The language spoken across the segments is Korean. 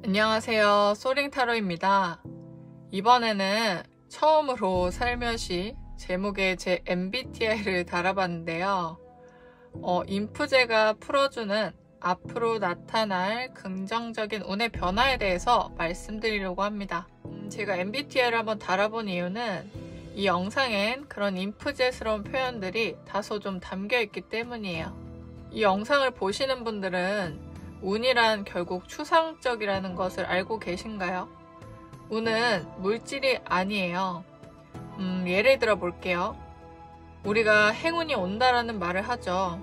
안녕하세요. 소링타로입니다. 이번에는 처음으로 살며시 제목에 제 MBTI를 달아봤는데요. 인프제가 풀어주는 앞으로 나타날 긍정적인 운의 변화에 대해서 말씀드리려고 합니다. 제가 MBTI를 한번 달아본 이유는 이 영상엔 그런 인프제스러운 표현들이 다소 좀 담겨있기 때문이에요. 이 영상을 보시는 분들은 운이란 결국 추상적이라는 것을 알고 계신가요? 운은 물질이 아니에요. 예를 들어 볼게요. 우리가 행운이 온다라는 말을 하죠.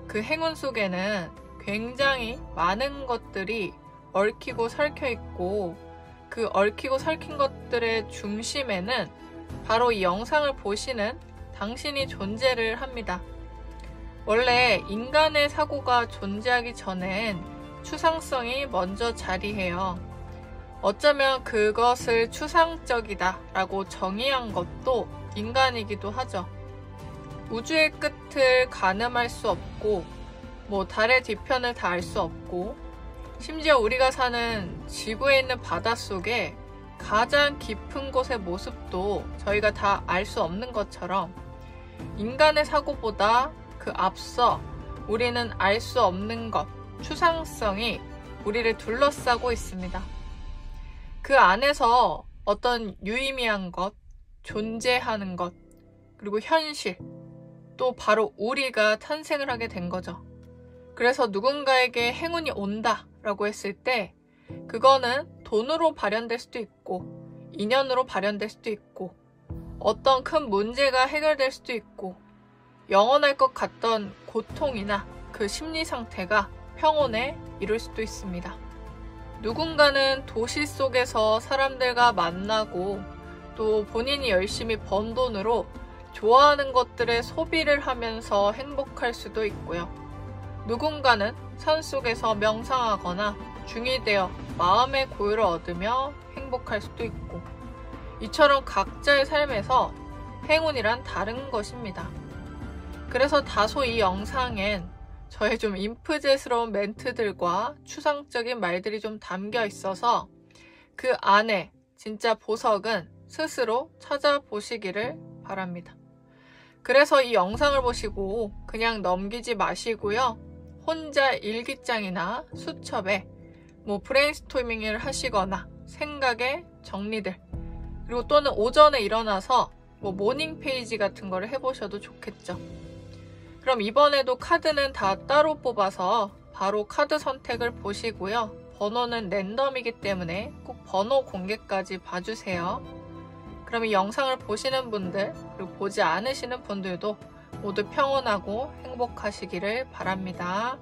그 행운 속에는 굉장히 많은 것들이 얽히고 설켜 있고, 그 얽히고 설킨 것들의 중심에는 바로 이 영상을 보시는 당신이 존재를 합니다. 원래 인간의 사고가 존재하기 전엔 추상성이 먼저 자리해요. 어쩌면 그것을 추상적이다 라고 정의한 것도 인간이기도 하죠. 우주의 끝을 가늠할 수 없고, 달의 뒤편을 다 알 수 없고, 심지어 우리가 사는 지구에 있는 바닷속에 가장 깊은 곳의 모습도 저희가 다 알 수 없는 것처럼 인간의 사고보다 그 앞서 우리는 알 수 없는 것, 추상성이 우리를 둘러싸고 있습니다. 그 안에서 어떤 유의미한 것, 존재하는 것, 그리고 현실, 또 바로 우리가 탄생을 하게 된 거죠. 그래서 누군가에게 행운이 온다 라고 했을 때 그거는 돈으로 발현될 수도 있고, 인연으로 발현될 수도 있고, 어떤 큰 문제가 해결될 수도 있고, 영원할 것 같던 고통이나 그 심리 상태가 평온에 이를 수도 있습니다. 누군가는 도시 속에서 사람들과 만나고, 또 본인이 열심히 번 돈으로 좋아하는 것들의 소비를 하면서 행복할 수도 있고요. 누군가는 산속에서 명상하거나 중이 되어 마음의 고요를 얻으며 행복할 수도 있고, 이처럼 각자의 삶에서 행운이란 다른 것입니다. 그래서 다소 이 영상엔 저의 좀 인프제스러운 멘트들과 추상적인 말들이 좀 담겨 있어서 그 안에 진짜 보석은 스스로 찾아보시기를 바랍니다. 그래서 이 영상을 보시고 그냥 넘기지 마시고요. 혼자 일기장이나 수첩에 브레인스토밍을 하시거나 생각의 정리들, 그리고 또는 오전에 일어나서 모닝 페이지 같은 거를 해보셔도 좋겠죠. 그럼 이번에도 카드는 다 따로 뽑아서 바로 카드 선택을 보시고요. 번호는 랜덤이기 때문에 꼭 번호 공개까지 봐주세요. 그럼 이 영상을 보시는 분들, 그리고 보지 않으시는 분들도 모두 평온하고 행복하시기를 바랍니다.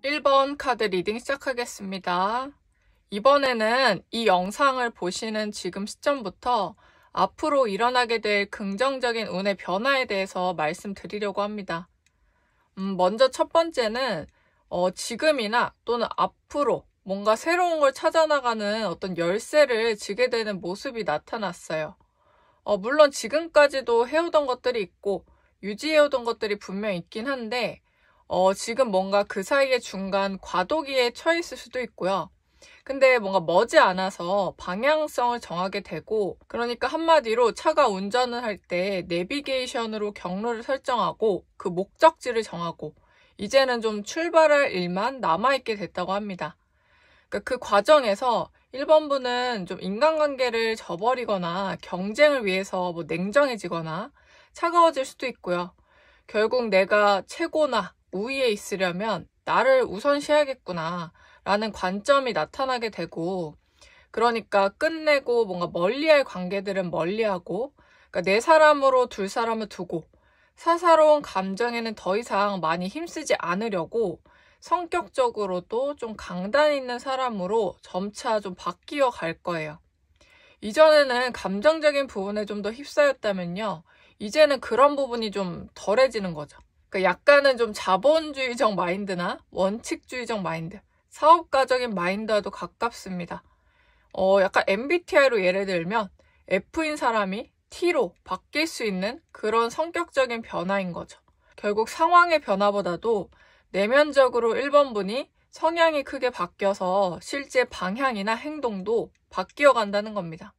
1번 카드 리딩 시작하겠습니다. 이번에는 이 영상을 보시는 지금 시점부터 앞으로 일어나게 될 긍정적인 운의 변화에 대해서 말씀드리려고 합니다. 먼저 첫 번째는 지금이나 또는 앞으로 뭔가 새로운 걸 찾아나가는 어떤 열쇠를 쥐게 되는 모습이 나타났어요. 물론 지금까지도 해오던 것들이 있고 유지해오던 것들이 분명 있긴 한데 지금 뭔가 그 사이에 중간 과도기에 처해 있을 수도 있고요. 근데 뭔가 머지않아서 방향성을 정하게 되고, 그러니까 한마디로 차가 운전을 할 때 내비게이션으로 경로를 설정하고 그 목적지를 정하고 이제는 좀 출발할 일만 남아있게 됐다고 합니다. 그러니까 그 과정에서 1번 분은 좀 인간관계를 저버리거나 경쟁을 위해서 냉정해지거나 차가워질 수도 있고요. 결국 내가 최고나 우위에 있으려면 나를 우선시해야겠구나 라는 관점이 나타나게 되고, 그러니까 끝내고 뭔가 멀리할 관계들은 멀리하고, 그러니까 내 사람으로 둘 사람을 두고 사사로운 감정에는 더 이상 많이 힘쓰지 않으려고 성격적으로도 좀 강단 있는 사람으로 점차 좀 바뀌어 갈 거예요. 이전에는 감정적인 부분에 좀 더 휩싸였다면요. 이제는 그런 부분이 좀 덜해지는 거죠. 그러니까 약간은 좀 자본주의적 마인드나 원칙주의적 마인드, 사업가적인 마인드와도 가깝습니다. 약간 MBTI로 예를 들면 F인 사람이 T로 바뀔 수 있는 그런 성격적인 변화인 거죠. 결국 상황의 변화보다도 내면적으로 1번분이 성향이 크게 바뀌어서 실제 방향이나 행동도 바뀌어 간다는 겁니다.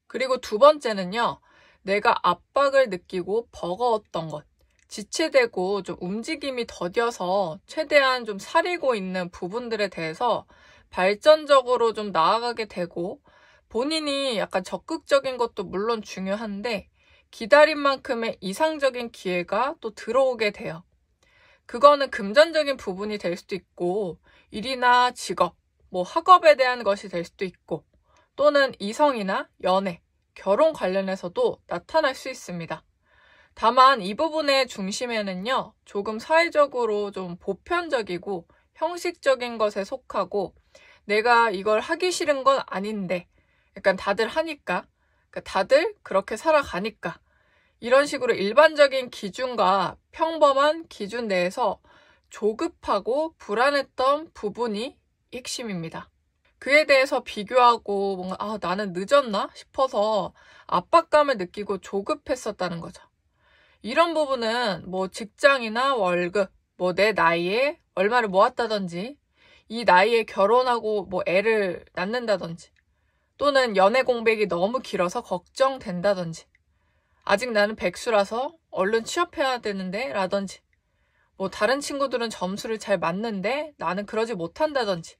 그리고 두 번째는요. 내가 압박을 느끼고 버거웠던 것, 지체되고 좀 움직임이 더뎌서 최대한 좀 사리고 있는 부분들에 대해서 발전적으로 좀 나아가게 되고 본인이 약간 적극적인 것도 물론 중요한데 기다린 만큼의 이상적인 기회가 또 들어오게 돼요. 그거는 금전적인 부분이 될 수도 있고 일이나 직업, 학업에 대한 것이 될 수도 있고 또는 이성이나 연애, 결혼 관련해서도 나타날 수 있습니다. 다만 이 부분의 중심에는요, 조금 사회적으로 좀 보편적이고 형식적인 것에 속하고 내가 이걸 하기 싫은 건 아닌데 약간 다들 하니까, 그러니까 다들 그렇게 살아가니까 이런 식으로 일반적인 기준과 평범한 기준 내에서 조급하고 불안했던 부분이 핵심입니다. 그에 대해서 비교하고 뭔가 나는 늦었나 싶어서 압박감을 느끼고 조급했었다는 거죠. 이런 부분은 직장이나 월급, 내 나이에 얼마를 모았다든지 이 나이에 결혼하고 애를 낳는다든지 또는 연애 공백이 너무 길어서 걱정된다든지 아직 나는 백수라서 얼른 취업해야 되는데 라든지 다른 친구들은 점수를 잘 맞는데 나는 그러지 못한다든지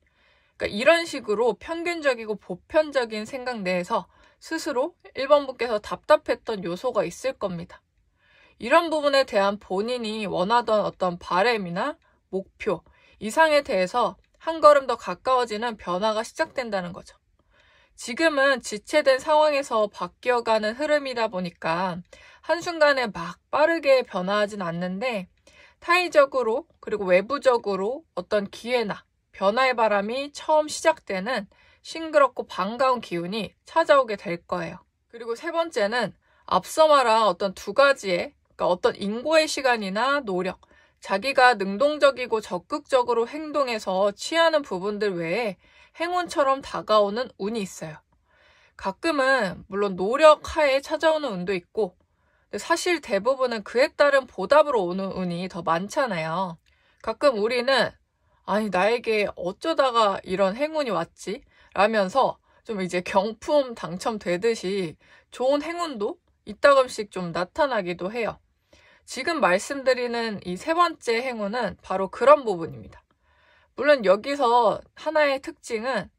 그러니까 이런 식으로 평균적이고 보편적인 생각 내에서 스스로 1번분께서 답답했던 요소가 있을 겁니다. 이런 부분에 대한 본인이 원하던 어떤 바램이나 목표, 이상에 대해서 한 걸음 더 가까워지는 변화가 시작된다는 거죠. 지금은 지체된 상황에서 바뀌어가는 흐름이다 보니까 한순간에 막 빠르게 변화하진 않는데 타의적으로 그리고 외부적으로 어떤 기회나 변화의 바람이 처음 시작되는 싱그럽고 반가운 기운이 찾아오게 될 거예요. 그리고 세 번째는 앞서 말한 어떤 두 가지의 그러니까 어떤 인고의 시간이나 노력, 자기가 능동적이고 적극적으로 행동해서 취하는 부분들 외에 행운처럼 다가오는 운이 있어요. 가끔은 물론 노력하에 찾아오는 운도 있고 근데 사실 대부분은 그에 따른 보답으로 오는 운이 더 많잖아요. 가끔 우리는 아니 나에게 어쩌다가 이런 행운이 왔지? 라면서 좀 이제 경품 당첨되듯이 좋은 행운도 이따금씩 좀 나타나기도 해요. 지금 말씀드리는 이 세 번째 행운은 바로 그런 부분입니다. 물론 여기서 하나의 특징은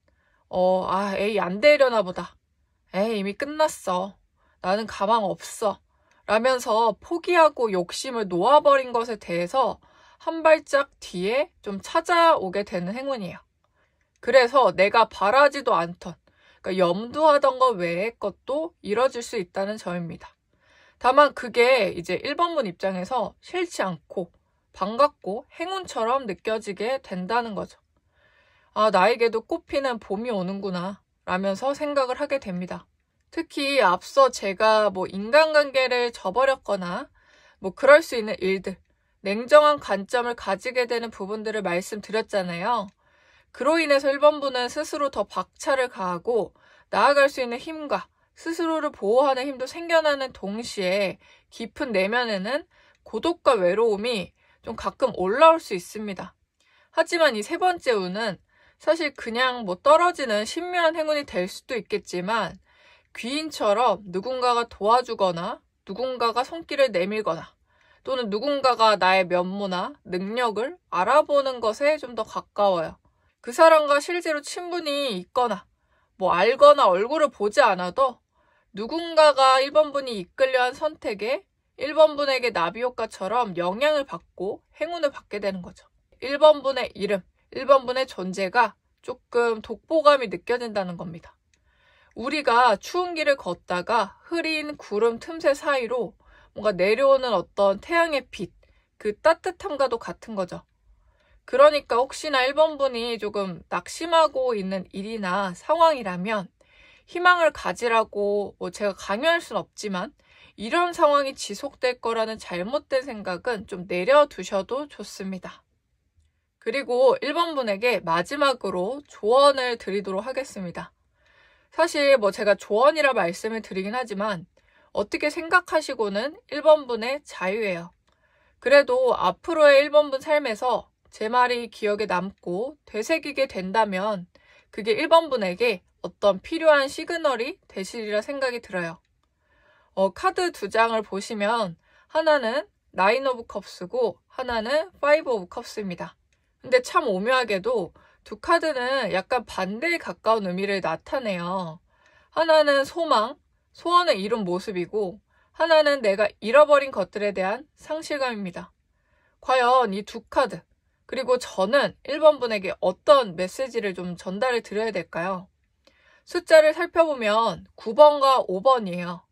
에이 안 되려나 보다. 에이 이미 끝났어. 나는 가망 없어. 라면서 포기하고 욕심을 놓아버린 것에 대해서 한 발짝 뒤에 좀 찾아오게 되는 행운이에요. 그래서 내가 바라지도 않던, 그러니까 염두하던 것 외의 것도 이뤄질 수 있다는 점입니다. 다만 그게 이제 1번분 입장에서 싫지 않고 반갑고 행운처럼 느껴지게 된다는 거죠. 나에게도 꽃피는 봄이 오는구나 라면서 생각을 하게 됩니다. 특히 앞서 제가 인간관계를 저버렸거나 그럴 수 있는 일들, 냉정한 관점을 가지게 되는 부분들을 말씀드렸잖아요. 그로 인해서 1번분은 스스로 더 박차를 가하고 나아갈 수 있는 힘과 스스로를 보호하는 힘도 생겨나는 동시에 깊은 내면에는 고독과 외로움이 좀 가끔 올라올 수 있습니다. 하지만 이 세 번째 운은 사실 그냥 떨어지는 신묘한 행운이 될 수도 있겠지만 귀인처럼 누군가가 도와주거나 누군가가 손길을 내밀거나 또는 누군가가 나의 면모나 능력을 알아보는 것에 좀 더 가까워요. 그 사람과 실제로 친분이 있거나 알거나 얼굴을 보지 않아도 누군가가 1번분이 이끌려 한 선택에 1번분에게 나비효과처럼 영향을 받고 행운을 받게 되는 거죠. 1번분의 이름, 1번분의 존재가 조금 독보감이 느껴진다는 겁니다. 우리가 추운 길을 걷다가 흐린 구름 틈새 사이로 뭔가 내려오는 어떤 태양의 빛, 그 따뜻함과도 같은 거죠. 그러니까 혹시나 1번 분이 조금 낙심하고 있는 일이나 상황이라면 희망을 가지라고 제가 강요할 순 없지만 이런 상황이 지속될 거라는 잘못된 생각은 좀 내려두셔도 좋습니다. 그리고 1번 분에게 마지막으로 조언을 드리도록 하겠습니다. 사실 제가 조언이라 말씀을 드리긴 하지만 어떻게 생각하시고는 1번 분의 자유예요. 그래도 앞으로의 1번 분 삶에서 제 말이 기억에 남고 되새기게 된다면 그게 1번 분에게 어떤 필요한 시그널이 되시리라 생각이 들어요. 카드 2장을 보시면 하나는 9 오브 컵스고 하나는 5 오브 컵스입니다. 근데 참 오묘하게도 두 카드는 약간 반대에 가까운 의미를 나타내요. 하나는 소망, 소원을 이룬 모습이고 하나는 내가 잃어버린 것들에 대한 상실감입니다. 과연 이 두 카드, 그리고 저는 1번 분에게 어떤 메시지를 좀 전달을 드려야 될까요? 숫자를 살펴보면 9번과 5번이에요.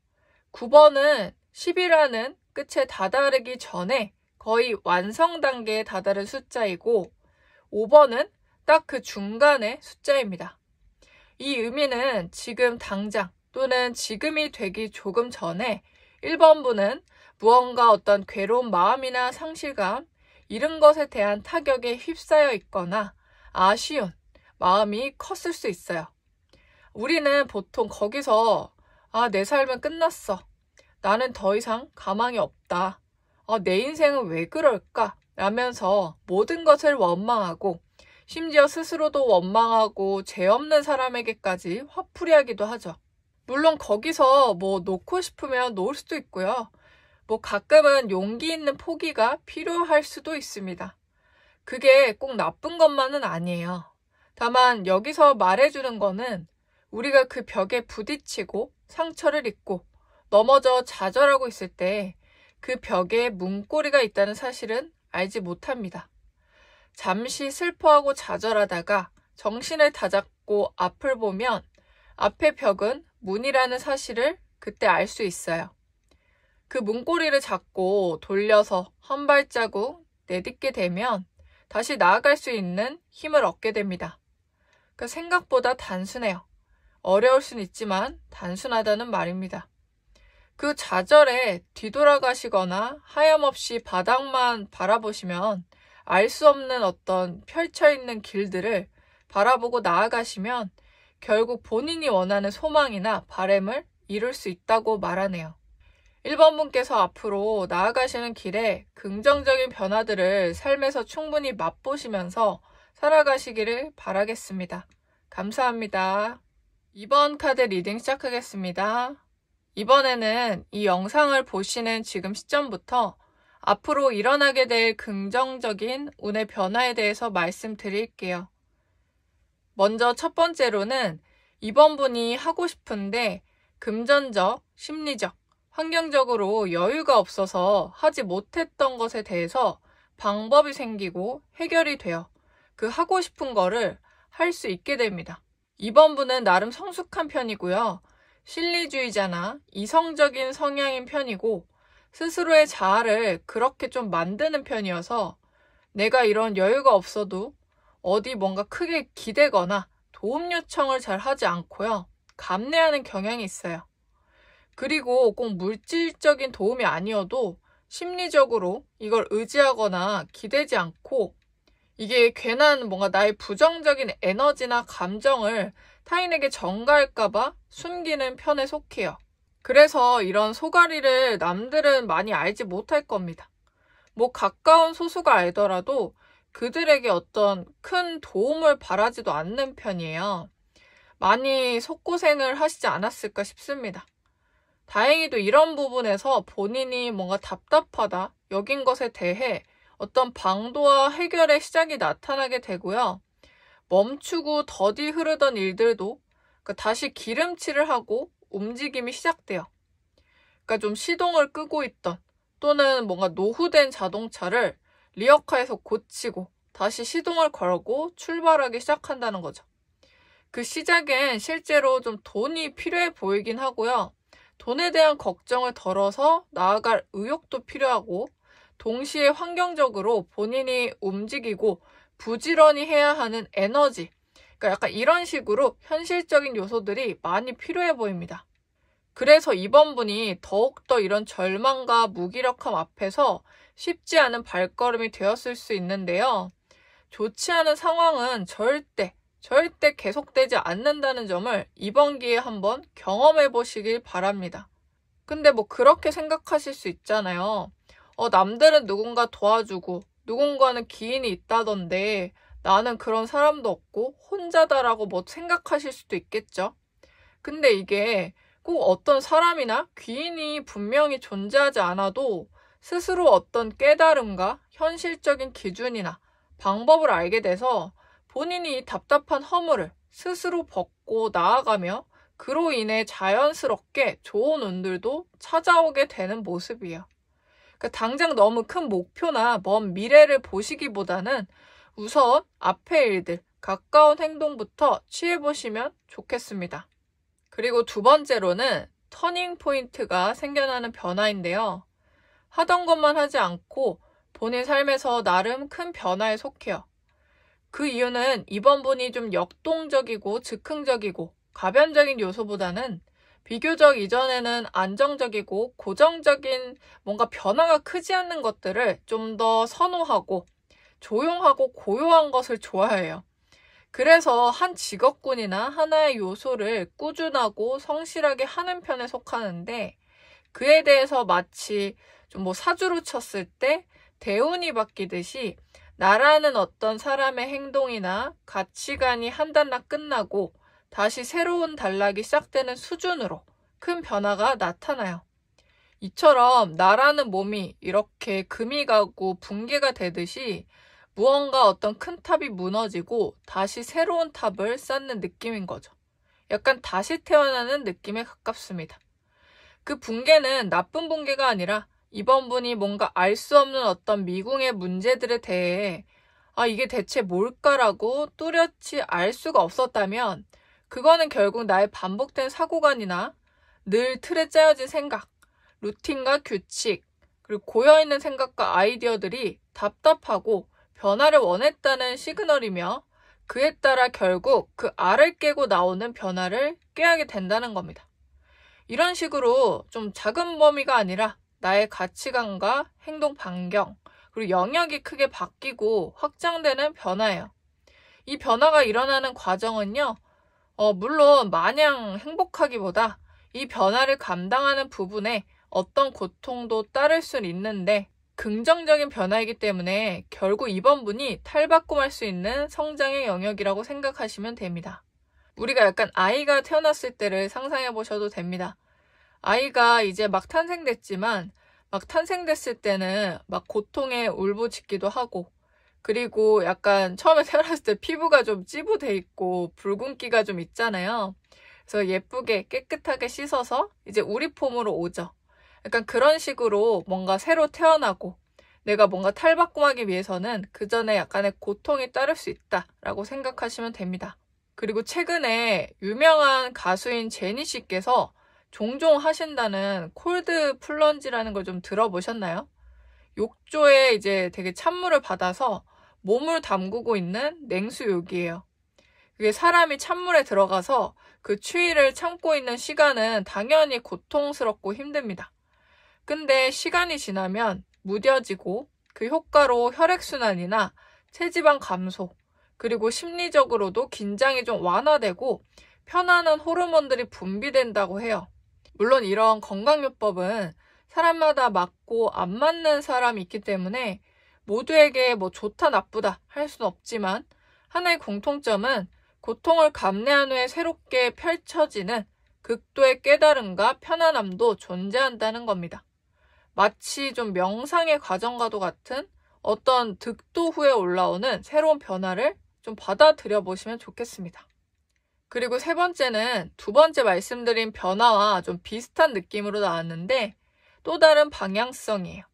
9번은 10이라는 끝에 다다르기 전에 거의 완성 단계에 다다른 숫자이고 5번은 딱 그 중간의 숫자입니다. 이 의미는 지금 당장 또는 지금이 되기 조금 전에 1번 분은 무언가 어떤 괴로운 마음이나 상실감, 잃은 것에 대한 타격에 휩싸여 있거나 아쉬운 마음이 컸을 수 있어요. 우리는 보통 거기서 내 삶은 끝났어. 나는 더 이상 가망이 없다. 내 인생은 왜 그럴까? 라면서 모든 것을 원망하고 심지어 스스로도 원망하고 죄 없는 사람에게까지 화풀이하기도 하죠. 물론 거기서 놓고 싶으면 놓을 수도 있고요. 가끔은 용기 있는 포기가 필요할 수도 있습니다. 그게 꼭 나쁜 것만은 아니에요. 다만 여기서 말해주는 거는 우리가 그 벽에 부딪히고 상처를 입고 넘어져 좌절하고 있을 때 그 벽에 문고리가 있다는 사실은 알지 못합니다. 잠시 슬퍼하고 좌절하다가 정신을 다잡고 앞을 보면 앞의 벽은 문이라는 사실을 그때 알 수 있어요. 그 문고리를 잡고 돌려서 한 발자국 내딛게 되면 다시 나아갈 수 있는 힘을 얻게 됩니다. 생각보다 단순해요. 어려울 순 있지만 단순하다는 말입니다. 그 좌절에 뒤돌아가시거나 하염없이 바닥만 바라보시면 알 수 없는 어떤 펼쳐있는 길들을 바라보고 나아가시면 결국 본인이 원하는 소망이나 바람을 이룰 수 있다고 말하네요. 1번 분께서 앞으로 나아가시는 길에 긍정적인 변화들을 삶에서 충분히 맛보시면서 살아가시기를 바라겠습니다. 감사합니다. 2번 카드 리딩 시작하겠습니다. 이번에는 이 영상을 보시는 지금 시점부터 앞으로 일어나게 될 긍정적인 운의 변화에 대해서 말씀드릴게요. 먼저 첫 번째로는 2번 분이 하고 싶은데 금전적, 심리적, 환경적으로 여유가 없어서 하지 못했던 것에 대해서 방법이 생기고 해결이 되어 그 하고 싶은 거를 할 수 있게 됩니다. 2번 분은 나름 성숙한 편이고요. 실리주의자나 이성적인 성향인 편이고 스스로의 자아를 그렇게 좀 만드는 편이어서 내가 이런 여유가 없어도 어디 뭔가 크게 기대거나 도움 요청을 잘 하지 않고요. 감내하는 경향이 있어요. 그리고 꼭 물질적인 도움이 아니어도 심리적으로 이걸 의지하거나 기대지 않고 이게 괜한 뭔가 나의 부정적인 에너지나 감정을 타인에게 전가할까봐 숨기는 편에 속해요. 그래서 이런 소가리를 남들은 많이 알지 못할 겁니다. 가까운 소수가 알더라도 그들에게 어떤 큰 도움을 바라지도 않는 편이에요. 많이 속고생을 하시지 않았을까 싶습니다. 다행히도 이런 부분에서 본인이 뭔가 답답하다 여긴 것에 대해 어떤 방도와 해결의 시작이 나타나게 되고요. 멈추고 더디 흐르던 일들도 다시 기름칠을 하고 움직임이 시작돼요. 좀 시동을 끄고 있던 또는 뭔가 노후된 자동차를 리어카에서 고치고 다시 시동을 걸고 출발하기 시작한다는 거죠. 그 시작엔 실제로 좀 돈이 필요해 보이긴 하고요. 돈에 대한 걱정을 덜어서 나아갈 의욕도 필요하고 동시에 환경적으로 본인이 움직이고 부지런히 해야 하는 에너지, 그러니까 약간 이런 식으로 현실적인 요소들이 많이 필요해 보입니다. 그래서 이번 분이 더욱더 이런 절망과 무기력함 앞에서 쉽지 않은 발걸음이 되었을 수 있는데요. 좋지 않은 상황은 절대 계속되지 않는다는 점을 이번 기회에 한번 경험해 보시길 바랍니다. 근데 뭐 그렇게 생각하실 수 있잖아요. 남들은 누군가 도와주고 누군가는 기인이 있다던데 나는 그런 사람도 없고 혼자다라고 뭐 생각하실 수도 있겠죠. 근데 이게 꼭 어떤 사람이나 귀인이 분명히 존재하지 않아도 스스로 어떤 깨달음과 현실적인 기준이나 방법을 알게 돼서 본인이 답답한 허물을 스스로 벗고 나아가며 그로 인해 자연스럽게 좋은 운들도 찾아오게 되는 모습이에요. 그러니까 당장 너무 큰 목표나 먼 미래를 보시기보다는 우선 앞의 일들, 가까운 행동부터 취해보시면 좋겠습니다. 그리고 두 번째로는 터닝 포인트가 생겨나는 변화인데요. 하던 것만 하지 않고 본인 삶에서 나름 큰 변화에 속해요. 그 이유는 이번 분이 좀 역동적이고 즉흥적이고 가변적인 요소보다는 비교적 이전에는 안정적이고 고정적인 뭔가 변화가 크지 않는 것들을 좀 더 선호하고 조용하고 고요한 것을 좋아해요. 그래서 한 직업군이나 하나의 요소를 꾸준하고 성실하게 하는 편에 속하는데 그에 대해서 마치 좀 뭐 사주로 쳤을 때 대운이 바뀌듯이 나라는 어떤 사람의 행동이나 가치관이 한 단락 끝나고 다시 새로운 단락이 시작되는 수준으로 큰 변화가 나타나요. 이처럼 나라는 몸이 이렇게 금이 가고 붕괴가 되듯이 무언가 어떤 큰 탑이 무너지고 다시 새로운 탑을 쌓는 느낌인 거죠. 약간 다시 태어나는 느낌에 가깝습니다. 그 붕괴는 나쁜 붕괴가 아니라 이번 분이 뭔가 알 수 없는 어떤 미궁의 문제들에 대해 이게 대체 뭘까라고 뚜렷이 알 수가 없었다면 그거는 결국 나의 반복된 사고관이나 늘 틀에 짜여진 생각, 루틴과 규칙, 그리고 고여있는 생각과 아이디어들이 답답하고 변화를 원했다는 시그널이며 그에 따라 결국 그 알을 깨고 나오는 변화를 꾀하게 된다는 겁니다. 이런 식으로 좀 작은 범위가 아니라 나의 가치관과 행동 반경, 그리고 영역이 크게 바뀌고 확장되는 변화예요. 이 변화가 일어나는 과정은요, 물론 마냥 행복하기보다 이 변화를 감당하는 부분에 어떤 고통도 따를 수는 있는데 긍정적인 변화이기 때문에 결국 이번 분이 탈바꿈할 수 있는 성장의 영역이라고 생각하시면 됩니다. 우리가 약간 아이가 태어났을 때를 상상해 보셔도 됩니다. 아이가 이제 막 탄생됐지만 막 탄생됐을 때는 막 고통에 울부짖기도 하고 그리고 약간 처음에 태어났을 때 피부가 좀 찌부돼 있고 붉은기가 좀 있잖아요. 그래서 예쁘게 깨끗하게 씻어서 이제 우리 폼으로 오죠. 약간 그런 식으로 뭔가 새로 태어나고 내가 뭔가 탈바꿈하기 위해서는 그 전에 약간의 고통이 따를 수 있다라고 생각하시면 됩니다. 그리고 최근에 유명한 가수인 제니 씨께서 종종 하신다는 콜드 플런지라는 걸 좀 들어보셨나요? 욕조에 이제 되게 찬물을 받아서 몸을 담그고 있는 냉수욕이에요. 그게 사람이 찬물에 들어가서 그 추위를 참고 있는 시간은 당연히 고통스럽고 힘듭니다. 근데 시간이 지나면 무뎌지고 그 효과로 혈액순환이나 체지방 감소, 그리고 심리적으로도 긴장이 좀 완화되고 편안한 호르몬들이 분비된다고 해요. 물론 이런 건강요법은 사람마다 맞고 안 맞는 사람이 있기 때문에 모두에게 뭐 좋다 나쁘다 할 수는 없지만 하나의 공통점은 고통을 감내한 후에 새롭게 펼쳐지는 극도의 깨달음과 편안함도 존재한다는 겁니다. 마치 좀 명상의 과정과도 같은 어떤 득도 후에 올라오는 새로운 변화를 좀 받아들여 보시면 좋겠습니다. 그리고 세 번째는 두 번째 말씀드린 변화와 좀 비슷한 느낌으로 나왔는데 또 다른 방향성이에요.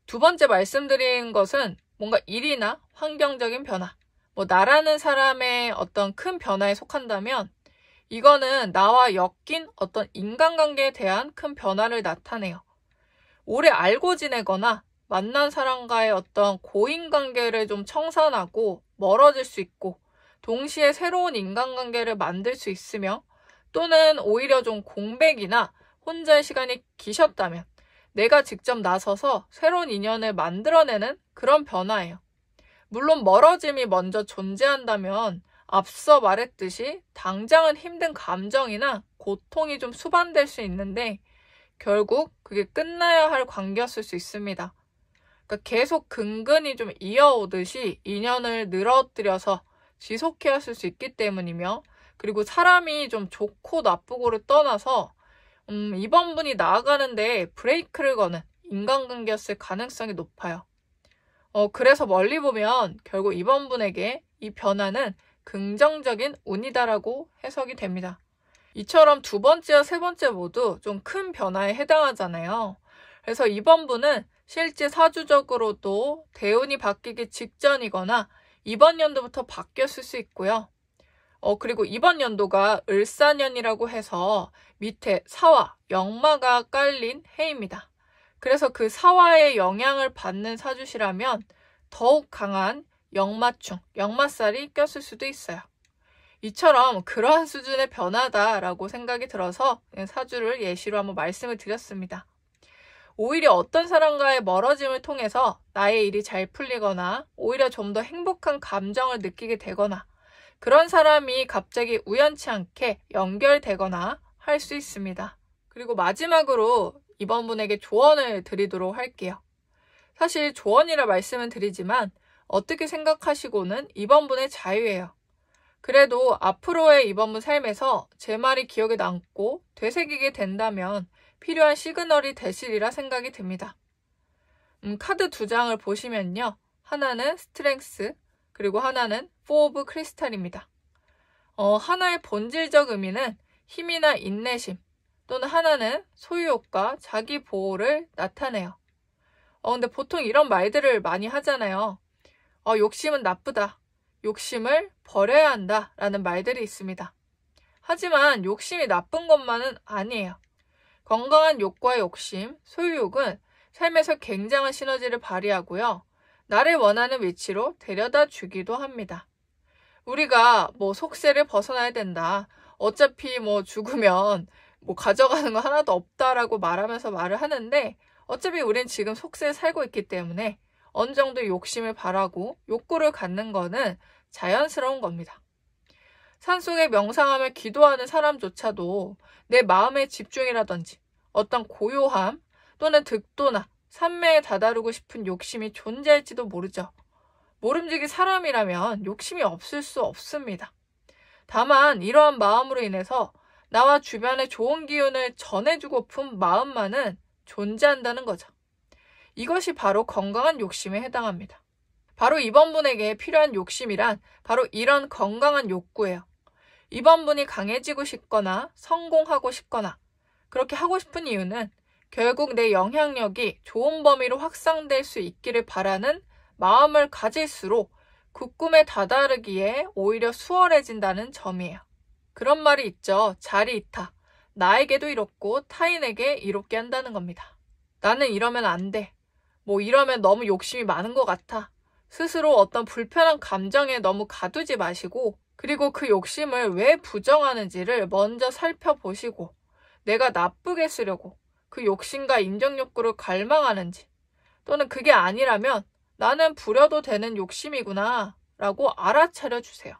두 번째 말씀드린 것은 뭔가 일이나 환경적인 변화, 뭐 나라는 사람의 어떤 큰 변화에 속한다면 이거는 나와 엮인 어떤 인간관계에 대한 큰 변화를 나타내요. 오래 알고 지내거나 만난 사람과의 어떤 고인관계를 좀 청산하고 멀어질 수 있고, 동시에 새로운 인간관계를 만들 수 있으며, 또는 오히려 좀 공백이나 혼자의 시간이 기셨다면 내가 직접 나서서 새로운 인연을 만들어내는 그런 변화예요. 물론 멀어짐이 먼저 존재한다면 앞서 말했듯이 당장은 힘든 감정이나 고통이 좀 수반될 수 있는데, 결국 그게 끝나야 할 관계였을 수 있습니다. 그러니까 계속 근근히 좀 이어오듯이 인연을 늘어뜨려서 지속해야 할 수 있기 때문이며, 그리고 사람이 좀 좋고 나쁘고를 떠나서 이번 분이 나아가는데 브레이크를 거는 인간관계였을 가능성이 높아요. 그래서 멀리 보면 결국 이번 분에게 이 변화는 긍정적인 운이다라고 해석이 됩니다. 이처럼 두 번째와 세 번째 모두 좀 큰 변화에 해당하잖아요. 그래서 이번 분은 실제 사주적으로도 대운이 바뀌기 직전이거나 이번 연도부터 바뀌었을 수 있고요. 그리고 이번 연도가 을사년이라고 해서 밑에 사화, 역마가 깔린 해입니다. 그래서 그 사화의 영향을 받는 사주시라면 더욱 강한 역마충, 역마살이 꼈을 수도 있어요. 이처럼 그러한 수준의 변화다라고 생각이 들어서 사주를 예시로 한번 말씀을 드렸습니다. 오히려 어떤 사람과의 멀어짐을 통해서 나의 일이 잘 풀리거나 오히려 좀 더 행복한 감정을 느끼게 되거나, 그런 사람이 갑자기 우연치 않게 연결되거나 할 수 있습니다. 그리고 마지막으로 이번 분에게 조언을 드리도록 할게요. 사실 조언이라 말씀은 드리지만 어떻게 생각하시고는 이번 분의 자유예요. 그래도 앞으로의 이번 분 삶에서 제 말이 기억에 남고 되새기게 된다면 필요한 시그널이 되시리라 생각이 듭니다. 카드 두 장을 보시면요. 하나는 스트렝스, 그리고 하나는 4 오브 크리스탈입니다. 하나의 본질적 의미는 힘이나 인내심, 또는 하나는 소유욕과 자기 보호를 나타내요. 근데 보통 이런 말들을 많이 하잖아요. 욕심은 나쁘다. 욕심을 버려야 한다. 라는 말들이 있습니다. 하지만 욕심이 나쁜 것만은 아니에요. 건강한 욕과 욕심, 소유욕은 삶에서 굉장한 시너지를 발휘하고요. 나를 원하는 위치로 데려다 주기도 합니다. 우리가 속세를 벗어나야 된다. 어차피 죽으면 가져가는 거 하나도 없다라고 말하면서 말을 하는데, 어차피 우린 지금 속세에 살고 있기 때문에 어느 정도 욕심을 바라고 욕구를 갖는 거는 자연스러운 겁니다. 산속에 명상하며 기도하는 사람조차도 내 마음의 집중이라든지 어떤 고요함 또는 득도나 산매에 다다르고 싶은 욕심이 존재할지도 모르죠. 모름지기 사람이라면 욕심이 없을 수 없습니다. 다만 이러한 마음으로 인해서 나와 주변에 좋은 기운을 전해주고픈 마음만은 존재한다는 거죠. 이것이 바로 건강한 욕심에 해당합니다. 바로 이번 분에게 필요한 욕심이란 바로 이런 건강한 욕구예요. 이번 분이 강해지고 싶거나 성공하고 싶거나 그렇게 하고 싶은 이유는 결국 내 영향력이 좋은 범위로 확산될 수 있기를 바라는 마음을 가질수록 그 꿈에 다다르기에 오히려 수월해진다는 점이에요. 그런 말이 있죠. 자리이타. 나에게도 이롭고 타인에게 이롭게 한다는 겁니다. 나는 이러면 안 돼. 이러면 너무 욕심이 많은 것 같아. 스스로 어떤 불편한 감정에 너무 가두지 마시고, 그리고 그 욕심을 왜 부정하는지를 먼저 살펴보시고, 내가 나쁘게 쓰려고 그 욕심과 인정 욕구를 갈망하는지, 또는 그게 아니라면 나는 부려도 되는 욕심이구나 라고 알아차려 주세요.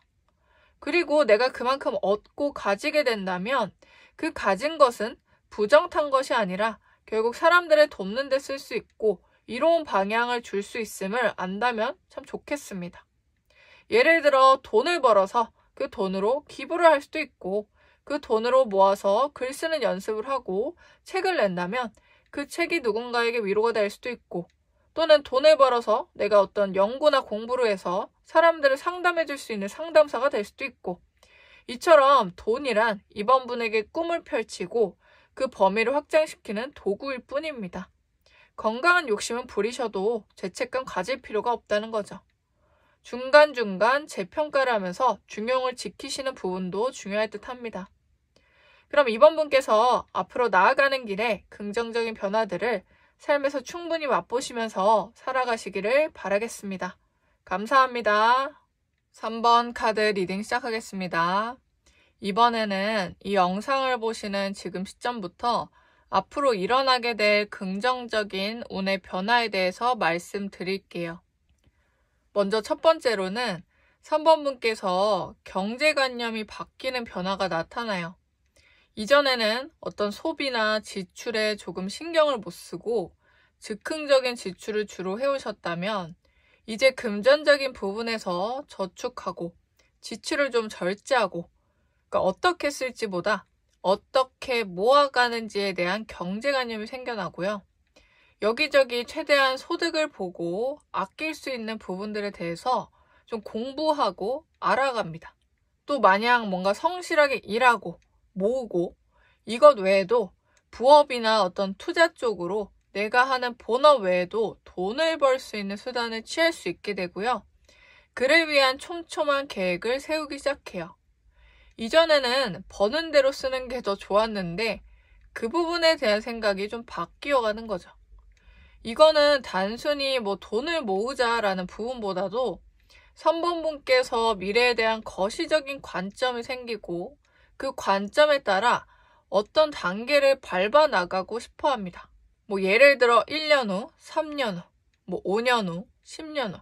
그리고 내가 그만큼 얻고 가지게 된다면 그 가진 것은 부정탄 것이 아니라 결국 사람들을 돕는 데 쓸 수 있고 이로운 방향을 줄 수 있음을 안다면 참 좋겠습니다. 예를 들어 돈을 벌어서 그 돈으로 기부를 할 수도 있고, 그 돈으로 모아서 글 쓰는 연습을 하고 책을 낸다면 그 책이 누군가에게 위로가 될 수도 있고, 또는 돈을 벌어서 내가 어떤 연구나 공부를 해서 사람들을 상담해 줄 수 있는 상담사가 될 수도 있고, 이처럼 돈이란 이번 분에게 꿈을 펼치고 그 범위를 확장시키는 도구일 뿐입니다. 건강한 욕심은 부리셔도 죄책감 가질 필요가 없다는 거죠. 중간중간 재평가를 하면서 중용을 지키시는 부분도 중요할 듯 합니다. 그럼 이번 분께서 앞으로 나아가는 길에 긍정적인 변화들을 삶에서 충분히 맛보시면서 살아가시기를 바라겠습니다. 감사합니다. 3번 카드 리딩 시작하겠습니다. 이번에는 이 영상을 보시는 지금 시점부터 앞으로 일어나게 될 긍정적인 운의 변화에 대해서 말씀드릴게요. 먼저 첫 번째로는 3번 분께서 경제관념이 바뀌는 변화가 나타나요. 이전에는 어떤 소비나 지출에 조금 신경을 못 쓰고 즉흥적인 지출을 주로 해오셨다면 이제 금전적인 부분에서 저축하고 지출을 좀 절제하고 그러니까 어떻게 쓸지보다 어떻게 모아가는지에 대한 경제관념이 생겨나고요. 여기저기 최대한 소득을 보고 아낄 수 있는 부분들에 대해서 좀 공부하고 알아갑니다. 또 마냥 뭔가 성실하게 일하고 모으고 이것 외에도 부업이나 어떤 투자 쪽으로 내가 하는 본업 외에도 돈을 벌 수 있는 수단을 취할 수 있게 되고요. 그를 위한 촘촘한 계획을 세우기 시작해요. 이전에는 버는 대로 쓰는 게 더 좋았는데 그 부분에 대한 생각이 좀 바뀌어가는 거죠. 이거는 단순히 돈을 모으자라는 부분보다도 3번 분께서 미래에 대한 거시적인 관점이 생기고 그 관점에 따라 어떤 단계를 밟아 나가고 싶어 합니다. 예를 들어 1년 후, 3년 후, 5년 후, 10년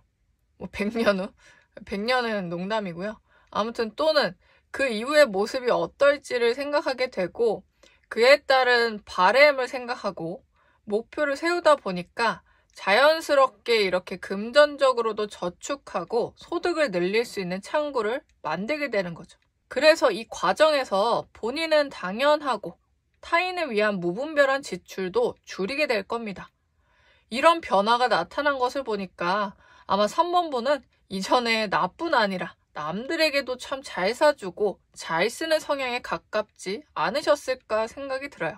후, 100년 후, 100년은 농담이고요. 아무튼 또는 그 이후의 모습이 어떨지를 생각하게 되고 그에 따른 바램을 생각하고 목표를 세우다 보니까 자연스럽게 이렇게 금전적으로도 저축하고 소득을 늘릴 수 있는 창구를 만들게 되는 거죠. 그래서 이 과정에서 본인은 당연하고 타인을 위한 무분별한 지출도 줄이게 될 겁니다. 이런 변화가 나타난 것을 보니까 아마 3번 분은 이전에 나뿐 아니라 남들에게도 참 잘 사주고 잘 쓰는 성향에 가깝지 않으셨을까 생각이 들어요.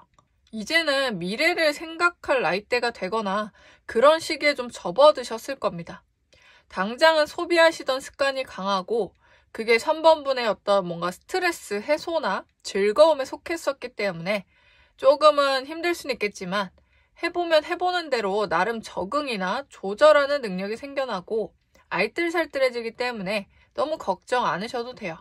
이제는 미래를 생각할 나이대가 되거나 그런 시기에 좀 접어드셨을 겁니다. 당장은 소비하시던 습관이 강하고 그게 3번 분의 어떤 뭔가 스트레스 해소나 즐거움에 속했었기 때문에 조금은 힘들 수는 있겠지만 해보면 해보는 대로 나름 적응이나 조절하는 능력이 생겨나고 알뜰살뜰해지기 때문에 너무 걱정 않으셔도 돼요.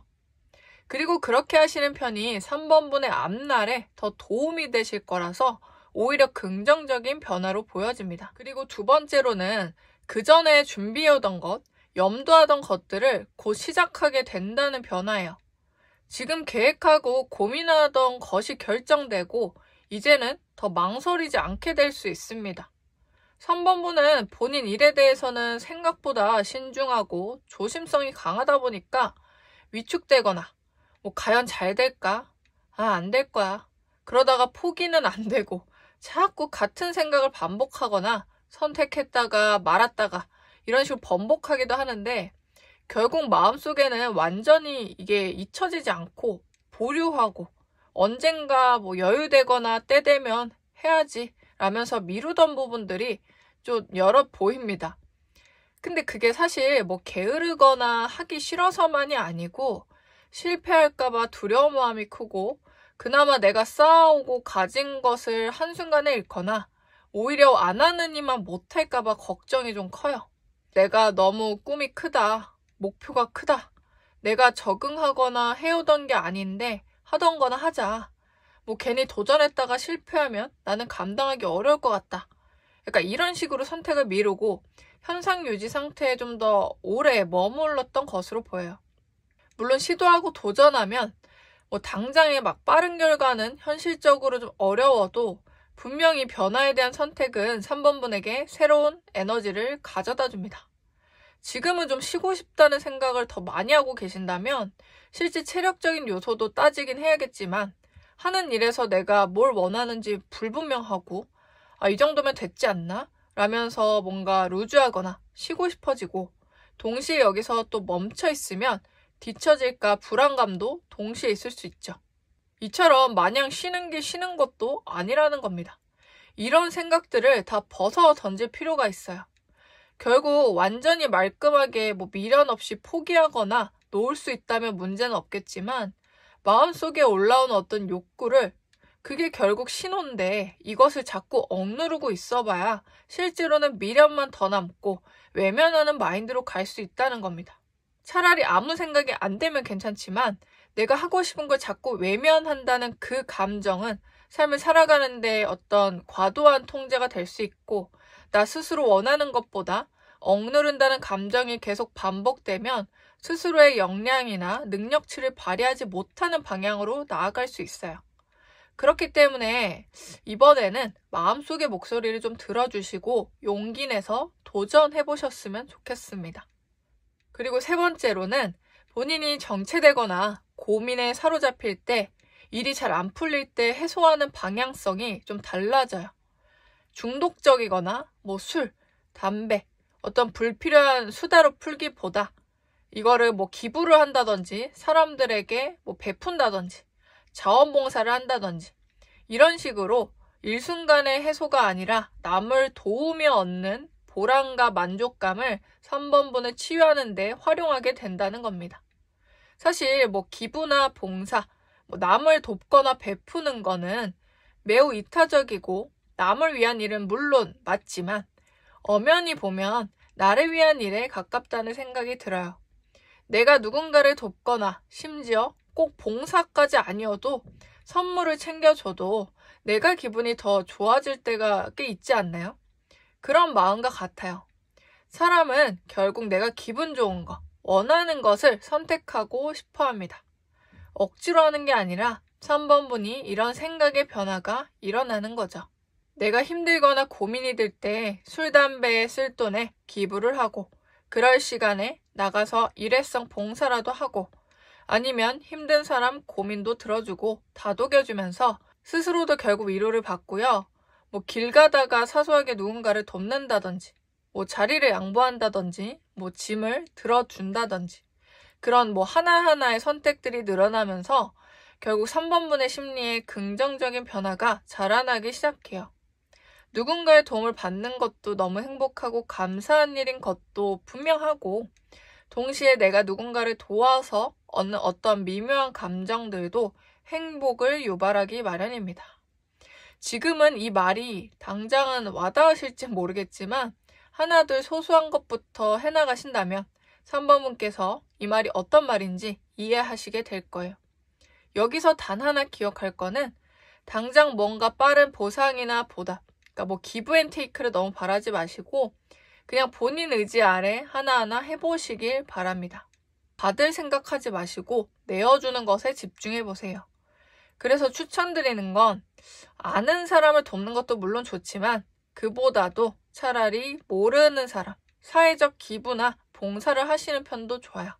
그리고 그렇게 하시는 편이 3번 분의 앞날에 더 도움이 되실 거라서 오히려 긍정적인 변화로 보여집니다. 그리고 두 번째로는 그 전에 준비해오던 것, 염두하던 것들을 곧 시작하게 된다는 변화예요. 지금 계획하고 고민하던 것이 결정되고 이제는 더 망설이지 않게 될 수 있습니다. 3번 분은 본인 일에 대해서는 생각보다 신중하고 조심성이 강하다 보니까 위축되거나 과연 잘 될까? 안 될 거야. 그러다가 포기는 안 되고 자꾸 같은 생각을 반복하거나 선택했다가 말았다가 이런 식으로 번복하기도 하는데 결국 마음속에는 완전히 이게 잊혀지지 않고 보류하고 언젠가 여유되거나 때 되면 해야지 라면서 미루던 부분들이 좀 여러 보입니다. 근데 그게 사실 게으르거나 하기 싫어서만이 아니고 실패할까봐 두려운 마음이 크고 그나마 내가 쌓아오고 가진 것을 한순간에 잃거나 오히려 안 하는 이만 못할까봐 걱정이 좀 커요. 내가 너무 꿈이 크다, 목표가 크다, 내가 적응하거나 해오던 게 아닌데 하던 거나 하자. 괜히 도전했다가 실패하면 나는 감당하기 어려울 것 같다. 그러니까 이런 식으로 선택을 미루고 현상 유지 상태에 좀 더 오래 머물렀던 것으로 보여요. 물론 시도하고 도전하면 당장에 빠른 결과는 현실적으로 좀 어려워도 분명히 변화에 대한 선택은 3번 분에게 새로운 에너지를 가져다 줍니다. 지금은 좀 쉬고 싶다는 생각을 더 많이 하고 계신다면 실제 체력적인 요소도 따지긴 해야겠지만 하는 일에서 내가 뭘 원하는지 불분명하고 이 정도면 됐지 않나? 라면서 뭔가 루즈하거나 쉬고 싶어지고 동시에 여기서 또 멈춰 있으면 뒤처질까 불안감도 동시에 있을 수 있죠. 이처럼 마냥 쉬는 게 쉬는 것도 아니라는 겁니다. 이런 생각들을 다 벗어 던질 필요가 있어요. 결국 완전히 말끔하게 미련 없이 포기하거나 놓을 수 있다면 문제는 없겠지만 마음속에 올라오는 어떤 욕구를 그게 결국 신호인데 이것을 자꾸 억누르고 있어봐야 실제로는 미련만 더 남고 외면하는 마인드로 갈 수 있다는 겁니다. 차라리 아무 생각이 안 되면 괜찮지만 내가 하고 싶은 걸 자꾸 외면한다는 그 감정은 삶을 살아가는 데 어떤 과도한 통제가 될 수 있고 나 스스로 원하는 것보다 억누른다는 감정이 계속 반복되면 스스로의 역량이나 능력치를 발휘하지 못하는 방향으로 나아갈 수 있어요. 그렇기 때문에 이번에는 마음속의 목소리를 좀 들어주시고 용기 내서 도전해보셨으면 좋겠습니다. 그리고 세 번째로는 본인이 정체되거나 고민에 사로잡힐 때 일이 잘 안 풀릴 때 해소하는 방향성이 좀 달라져요. 중독적이거나 술, 담배, 어떤 불필요한 수다로 풀기보다 이거를 기부를 한다든지 사람들에게 베푼다든지 자원봉사를 한다든지 이런 식으로 일순간의 해소가 아니라 남을 도우며 얻는 보람과 만족감을 3번분을 치유하는 데 활용하게 된다는 겁니다. 사실 기부나 봉사, 남을 돕거나 베푸는 거는 매우 이타적이고 남을 위한 일은 물론 맞지만 엄연히 보면 나를 위한 일에 가깝다는 생각이 들어요. 내가 누군가를 돕거나 심지어 꼭 봉사까지 아니어도 선물을 챙겨줘도 내가 기분이 더 좋아질 때가 꽤 있지 않나요? 그런 마음과 같아요. 사람은 결국 내가 기분 좋은 거, 원하는 것을 선택하고 싶어 합니다. 억지로 하는 게 아니라 3번분이 이런 생각의 변화가 일어나는 거죠. 내가 힘들거나 고민이 들 때 술, 담배에 쓸 돈에 기부를 하고 그럴 시간에 나가서 일회성 봉사라도 하고 아니면 힘든 사람 고민도 들어주고 다독여주면서 스스로도 결국 위로를 받고요. 길 가다가 사소하게 누군가를 돕는다든지 자리를 양보한다든지 짐을 들어준다든지 그런 하나하나의 선택들이 늘어나면서 결국 3번분의 심리에 긍정적인 변화가 자라나기 시작해요. 누군가의 도움을 받는 것도 너무 행복하고 감사한 일인 것도 분명하고 동시에 내가 누군가를 도와서 얻는 어떤 미묘한 감정들도 행복을 유발하기 마련입니다. 지금은 이 말이 당장은 와닿으실지 모르겠지만 하나둘 소소한 것부터 해나가신다면 3번분께서 이 말이 어떤 말인지 이해하시게 될 거예요. 여기서 단 하나 기억할 거는 당장 뭔가 빠른 보상이나 보답, 그러니까 기브 앤 테이크를 너무 바라지 마시고 그냥 본인 의지 아래 하나하나 해보시길 바랍니다. 받을 생각하지 마시고 내어주는 것에 집중해보세요. 그래서 추천드리는 건 아는 사람을 돕는 것도 물론 좋지만 그보다도 차라리 모르는 사람, 사회적 기부나 봉사를 하시는 편도 좋아요.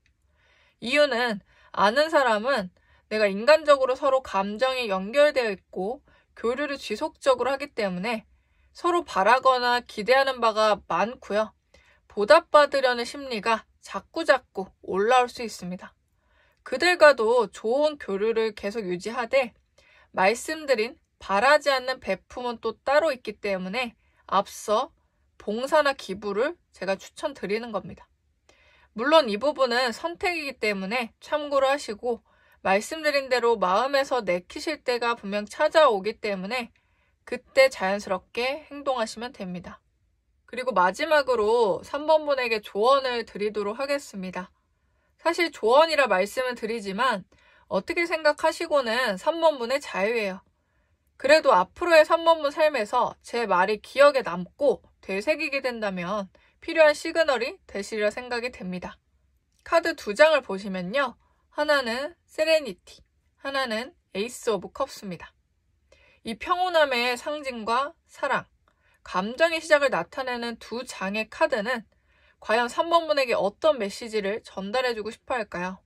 이유는 아는 사람은 내가 인간적으로 서로 감정이 연결되어 있고 교류를 지속적으로 하기 때문에 서로 바라거나 기대하는 바가 많고요. 보답받으려는 심리가 자꾸자꾸 올라올 수 있습니다. 그들과도 좋은 교류를 계속 유지하되 말씀드린 바라지 않는 베품은 또 따로 있기 때문에 앞서 봉사나 기부를 제가 추천드리는 겁니다. 물론 이 부분은 선택이기 때문에 참고를 하시고 말씀드린 대로 마음에서 내키실 때가 분명 찾아오기 때문에 그때 자연스럽게 행동하시면 됩니다. 그리고 마지막으로 3번분에게 조언을 드리도록 하겠습니다. 사실 조언이라 말씀을 드리지만 어떻게 생각하시고는 3번분의 자유예요. 그래도 앞으로의 3번분 삶에서 제 말이 기억에 남고 되새기게 된다면 필요한 시그널이 되시리라 생각이 됩니다. 카드 2장을 보시면요. 하나는 세레니티, 하나는 에이스 오브 컵스입니다. 이 평온함의 상징과 사랑, 감정의 시작을 나타내는 두 장의 카드는 과연 3번분에게 어떤 메시지를 전달해주고 싶어 할까요?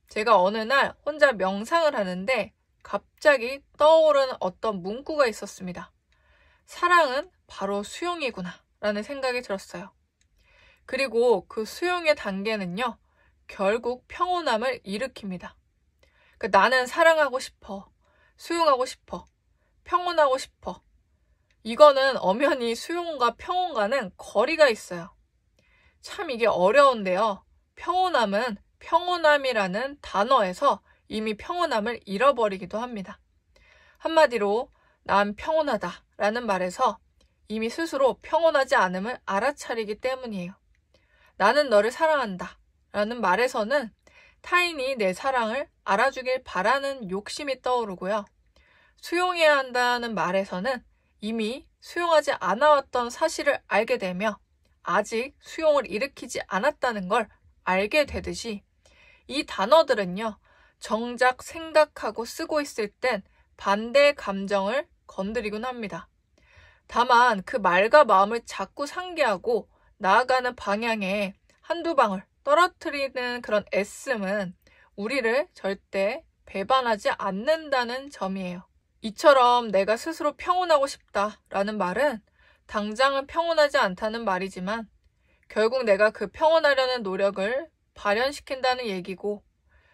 제가 어느 날 혼자 명상을 하는데 갑자기 떠오른 어떤 문구가 있었습니다. 사랑은 바로 수용이구나 라는 생각이 들었어요. 그리고 그 수용의 단계는요. 결국 평온함을 일으킵니다. 그러니까 나는 사랑하고 싶어, 수용하고 싶어, 평온하고 싶어. 이거는 엄연히 수용과 평온과는 거리가 있어요. 참 이게 어려운데요. 평온함은 평온함이라는 단어에서 이미 평온함을 잃어버리기도 합니다. 한마디로 난 평온하다 라는 말에서 이미 스스로 평온하지 않음을 알아차리기 때문이에요. 나는 너를 사랑한다 라는 말에서는 타인이 내 사랑을 알아주길 바라는 욕심이 떠오르고요. 수용해야 한다는 말에서는 이미 수용하지 않아왔던 사실을 알게 되며 아직 수용을 일으키지 않았다는 걸 알게 되듯이 이 단어들은요, 정작 생각하고 쓰고 있을 땐 반대의 감정을 건드리곤 합니다. 다만 그 말과 마음을 자꾸 상기하고 나아가는 방향에 한두 방울 떨어뜨리는 그런 애씀은 우리를 절대 배반하지 않는다는 점이에요. 이처럼 내가 스스로 평온하고 싶다라는 말은 당장은 평온하지 않다는 말이지만 결국 내가 그 평온하려는 노력을 발현시킨다는 얘기고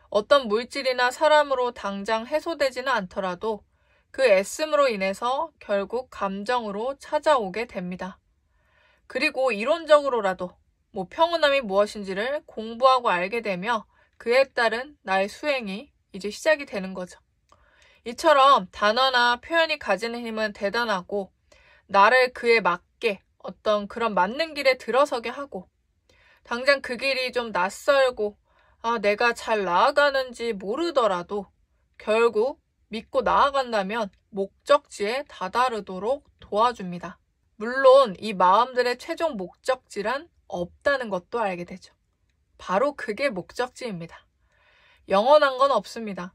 어떤 물질이나 사람으로 당장 해소되지는 않더라도 그 애씀으로 인해서 결국 감정으로 찾아오게 됩니다. 그리고 이론적으로라도 평온함이 무엇인지를 공부하고 알게 되며 그에 따른 나의 수행이 이제 시작이 되는 거죠. 이처럼 단어나 표현이 가지는 힘은 대단하고 나를 그에 맞게 어떤 그런 맞는 길에 들어서게 하고 당장 그 길이 좀 낯설고 내가 잘 나아가는지 모르더라도 결국 믿고 나아간다면 목적지에 다다르도록 도와줍니다. 물론 이 마음들의 최종 목적지란 없다는 것도 알게 되죠. 바로 그게 목적지입니다. 영원한 건 없습니다.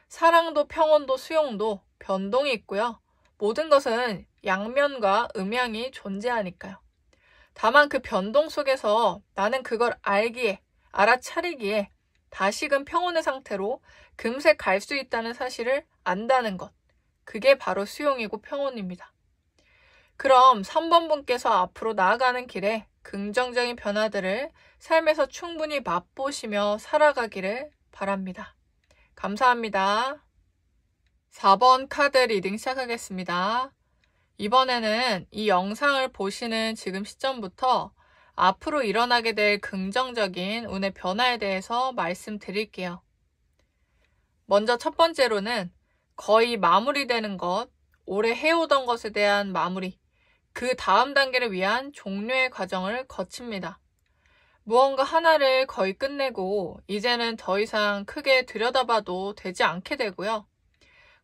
사랑도 평온도 수용도 변동이 있고요. 모든 것은 양면과 음양이 존재하니까요. 다만 그 변동 속에서 나는 그걸 알기에, 알아차리기에 다시금 평온의 상태로 금세 갈 수 있다는 사실을 안다는 것. 그게 바로 수용이고 평온입니다. 그럼 3번 분께서 앞으로 나아가는 길에 긍정적인 변화들을 삶에서 충분히 맛보시며 살아가기를 바랍니다. 감사합니다. 4번 카드 리딩 시작하겠습니다. 이번에는 이 영상을 보시는 지금 시점부터 앞으로 일어나게 될 긍정적인 운의 변화에 대해서 말씀드릴게요. 먼저 첫 번째로는 거의 마무리되는 것, 오래 해오던 것에 대한 마무리, 그 다음 단계를 위한 종료의 과정을 거칩니다. 무언가 하나를 거의 끝내고 이제는 더 이상 크게 들여다봐도 되지 않게 되고요.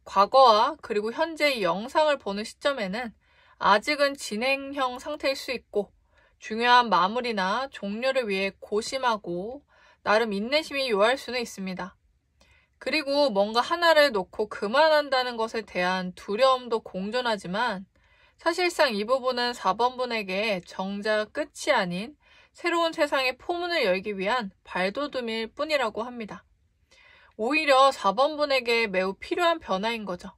과거와 그리고 현재 이 영상을 보는 시점에는 아직은 진행형 상태일 수 있고 중요한 마무리나 종료를 위해 고심하고 나름 인내심이 요할 수는 있습니다. 그리고 뭔가 하나를 놓고 그만한다는 것에 대한 두려움도 공존하지만 사실상 이 부분은 4번 분에게 정작 끝이 아닌 새로운 세상의 포문을 열기 위한 발돋움일 뿐이라고 합니다. 오히려 4번 분에게 매우 필요한 변화인 거죠.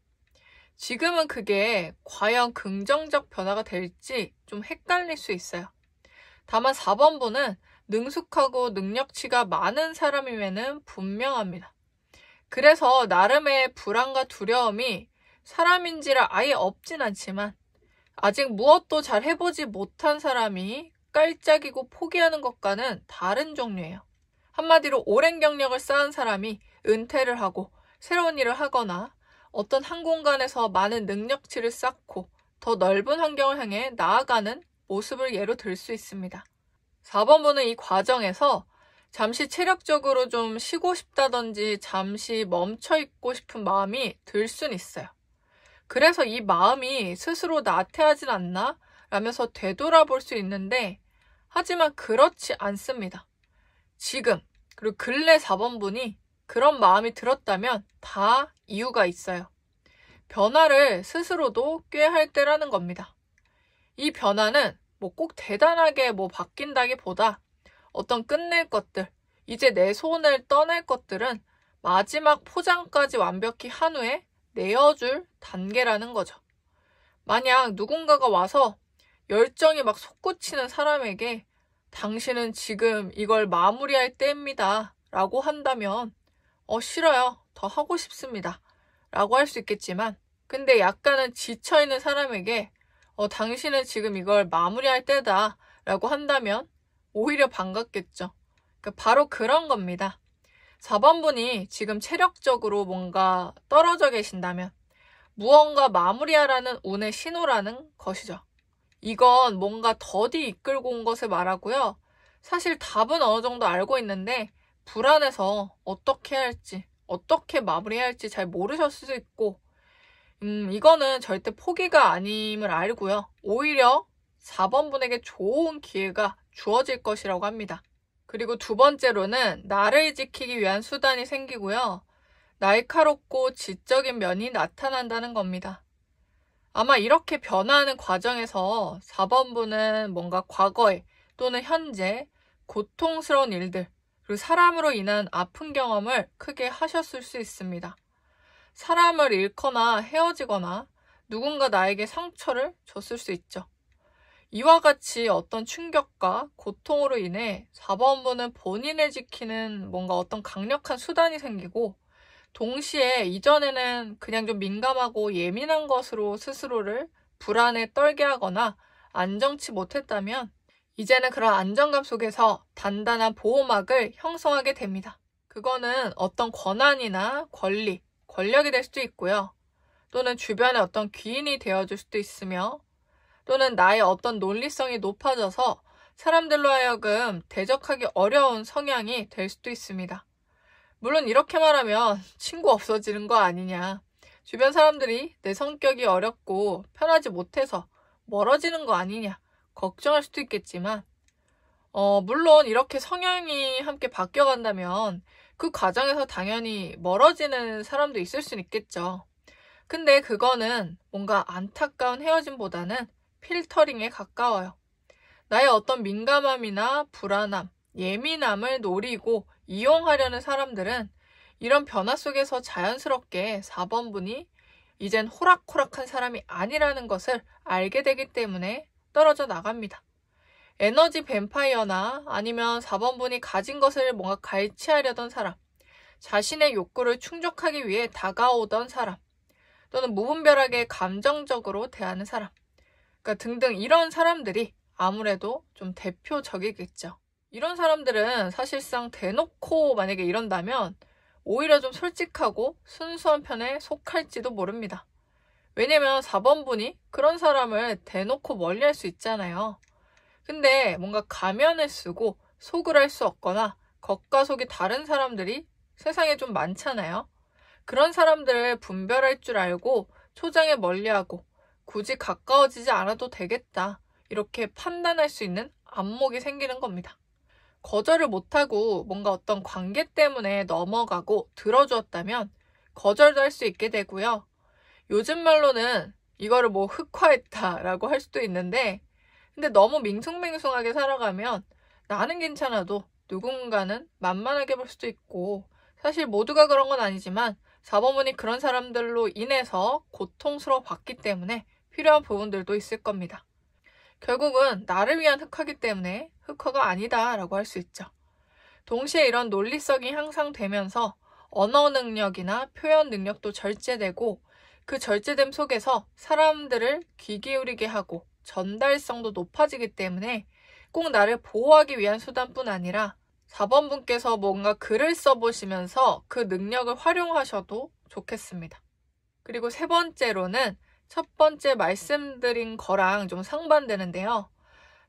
지금은 그게 과연 긍정적 변화가 될지 좀 헷갈릴 수 있어요. 다만 4번 분은 능숙하고 능력치가 많은 사람임에는 분명합니다. 그래서 나름의 불안과 두려움이 사람인지라 아예 없진 않지만 아직 무엇도 잘 해보지 못한 사람이 깔짝이고 포기하는 것과는 다른 종류예요. 한마디로 오랜 경력을 쌓은 사람이 은퇴를 하고 새로운 일을 하거나 어떤 한 공간에서 많은 능력치를 쌓고 더 넓은 환경을 향해 나아가는 모습을 예로 들 수 있습니다. 4번 분은 이 과정에서 잠시 체력적으로 좀 쉬고 싶다든지 잠시 멈춰 있고 싶은 마음이 들 순 있어요. 그래서 이 마음이 스스로 나태하진 않나? 라면서 되돌아볼 수 있는데 하지만 그렇지 않습니다. 지금 그리고 근래 4번 분이 그런 마음이 들었다면 다 이유가 있어요. 변화를 스스로도 꾀할 때라는 겁니다. 이 변화는 꼭 대단하게 바뀐다기보다 어떤 끝낼 것들, 이제 내 손을 떠날 것들은 마지막 포장까지 완벽히 한 후에 내어줄 단계라는 거죠. 만약 누군가가 와서 열정이 솟구치는 사람에게 당신은 지금 이걸 마무리할 때입니다 라고 한다면 싫어요. 더 하고 싶습니다 라고 할 수 있겠지만 근데 약간은 지쳐있는 사람에게 당신은 지금 이걸 마무리할 때다 라고 한다면 오히려 반갑겠죠. 그러니까 바로 그런 겁니다. 4번분이 지금 체력적으로 뭔가 떨어져 계신다면 무언가 마무리하라는 운의 신호라는 것이죠. 이건 뭔가 더디 이끌고 온 것을 말하고요. 사실 답은 어느 정도 알고 있는데 불안해서 어떻게 해야 할지, 어떻게 마무리해야 할지 잘 모르셨을 수도 있고 이거는 절대 포기가 아님을 알고요. 오히려 4번분에게 좋은 기회가 주어질 것이라고 합니다. 그리고 두 번째로는 나를 지키기 위한 수단이 생기고요. 날카롭고 지적인 면이 나타난다는 겁니다. 아마 이렇게 변화하는 과정에서 4번분은 뭔가 과거에 또는 현재 고통스러운 일들, 그리고 사람으로 인한 아픈 경험을 크게 하셨을 수 있습니다. 사람을 잃거나 헤어지거나 누군가 나에게 상처를 줬을 수 있죠. 이와 같이 어떤 충격과 고통으로 인해 4번분은 본인을 지키는 뭔가 어떤 강력한 수단이 생기고 동시에 이전에는 그냥 좀 민감하고 예민한 것으로 스스로를 불안에 떨게 하거나 안정치 못했다면 이제는 그런 안정감 속에서 단단한 보호막을 형성하게 됩니다. 그거는 어떤 권한이나 권리, 권력이 될 수도 있고요. 또는 주변의 어떤 귀인이 되어줄 수도 있으며 또는 나의 어떤 논리성이 높아져서 사람들로 하여금 대적하기 어려운 성향이 될 수도 있습니다. 물론 이렇게 말하면 친구 없어지는 거 아니냐, 주변 사람들이 내 성격이 어렵고 편하지 못해서 멀어지는 거 아니냐 걱정할 수도 있겠지만 물론 이렇게 성향이 함께 바뀌어간다면 그 과정에서 당연히 멀어지는 사람도 있을 수는 있겠죠. 근데 그거는 뭔가 안타까운 헤어짐보다는 필터링에 가까워요. 나의 어떤 민감함이나 불안함, 예민함을 노리고 이용하려는 사람들은 이런 변화 속에서 자연스럽게 4번분이 이젠 호락호락한 사람이 아니라는 것을 알게 되기 때문에 떨어져 나갑니다. 에너지 뱀파이어나 아니면 4번분이 가진 것을 뭔가 갈취하려던 사람, 자신의 욕구를 충족하기 위해 다가오던 사람, 또는 무분별하게 감정적으로 대하는 사람, 그러니까 등등 이런 사람들이 아무래도 좀 대표적이겠죠. 이런 사람들은 사실상 대놓고 만약에 이런다면 오히려 좀 솔직하고 순수한 편에 속할지도 모릅니다. 왜냐면 4번분이 그런 사람을 대놓고 멀리할 수 있잖아요. 근데 뭔가 가면을 쓰고 속을 할 수 없거나 겉과 속이 다른 사람들이 세상에 좀 많잖아요. 그런 사람들을 분별할 줄 알고 초장에 멀리하고 굳이 가까워지지 않아도 되겠다, 이렇게 판단할 수 있는 안목이 생기는 겁니다. 거절을 못하고 뭔가 어떤 관계 때문에 넘어가고 들어주었다면 거절도 할 수 있게 되고요. 요즘 말로는 이거를 뭐 흑화했다라고 할 수도 있는데, 근데 너무 밍숭맹숭하게 살아가면 나는 괜찮아도 누군가는 만만하게 볼 수도 있고, 사실 모두가 그런 건 아니지만 4번분이 그런 사람들로 인해서 고통스러워 봤기 때문에 필요한 부분들도 있을 겁니다. 결국은 나를 위한 흑화기 때문에 흑화가 아니다라고 할 수 있죠. 동시에 이런 논리성이 향상되면서 언어 능력이나 표현 능력도 절제되고 그 절제됨 속에서 사람들을 귀 기울이게 하고 전달성도 높아지기 때문에 꼭 나를 보호하기 위한 수단뿐 아니라 4번분께서 뭔가 글을 써보시면서 그 능력을 활용하셔도 좋겠습니다. 그리고 세 번째로는 첫 번째 말씀드린 거랑 좀 상반되는데요.